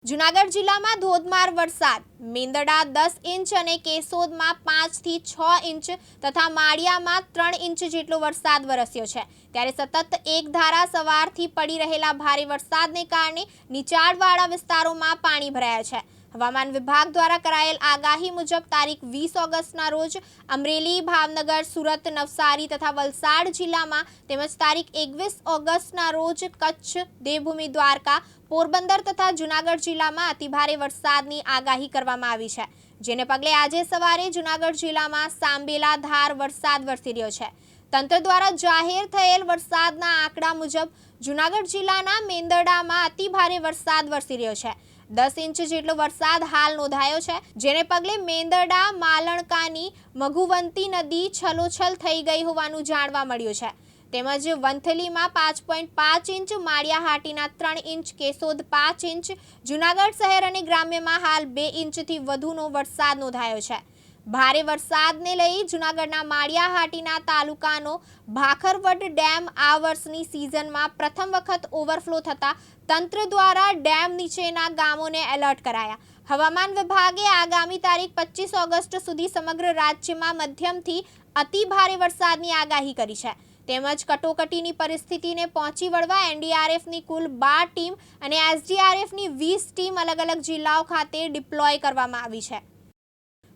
જૂનાગઢ જિલ્લામાં ધોધમાર વરસાદ, મેંદરડા 10 ઇંચ અને કેશોદમાં 5 થી 6 ઇંચ તથા માળિયામાં 3 ઇંચ જેટલો વરસાદ વરસ્યો છે। ત્યારે સતત એકધારા સવારથી પડી રહેલા ભારે વરસાદને કારણે નીચાણવાળા વિસ્તારોમાં પાણી ભરાયા છે। હવામાન વિભાગ દ્વારા કરાયેલ આગાહી મુજબ તારીખ 20 ઓગસ્ટના રોજ અમરેલી, ભાવનગર, સુરત, નવસારી તથા વલસાડ જિલ્લામાં તેમજ તારીખ 21 ઓગસ્ટના રોજ કચ્છ, દેવભૂમિ દ્વારકા, પોરબંદર તથા જૂનાગઢ જિલ્લામાં અતિભારે વરસાદની આગાહી કરવામાં આવી છે, જેને પગલે આજે સવારે જૂનાગઢ જિલ્લામાં સાંબેલાધાર વરસાદ વરસી રહ્યો છે। તંત્ર દ્વારા જાહેર થયેલ વરસાદના આંકડા મુજબ જૂનાગઢ જિલ્લાના મેંદરડામાં અતિભારે વરસાદ વરસી રહ્યો છે। 10 ઇંચ જેટલો વરસાદ હાલ નોંધાયો છે, જેને પગલે મેંદરડા માલણકાની મઘુવંતી નદી છલોછલ થઈ ગઈ હોવાનું જાણવા મળ્યું છે। તેમજ વંથલીમાં 5.5 inch, Maliya Hatina 3 inch, Keshod 5 inch, Junagadh શહેર અને ગ્રામ્યમાં હાલ 2 ઇંચથી વધુનો વરસાદ નોંધાયો છે। ભારે વરસાદને લઈ જૂનાગઢના માળિયાહાટીના તાલુકાનો ભાખરવડ ડેમ આ વર્ષની સિઝનમાં પ્રથમ વખત ઓવરફ્લો થતા તંત્ર દ્વારા ડેમ નીચેના ગામોને એલર્ટ કરાયા। હવામાન વિભાગે આગામી તારીખ 25 ઓગસ્ટ સુધી સમગ્ર રાજ્યમાં મધ્યમથી અતિ ભારે વરસાદની આગાહી કરી છે। તેમજ કટોકટીની પરિસ્થિતિને પહોંચી વળવા એનડીઆરએફની કુલ 12 ટીમ અને એસડીઆરએફની 20 ટીમ અલગ અલગ જિલ્લાઓ ખાતે ડિપ્લોય કરવામાં આવી છે।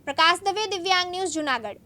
પ્રકાશ દવે, દિવ્યાંગ ન્યૂઝ, જૂનાગઢ।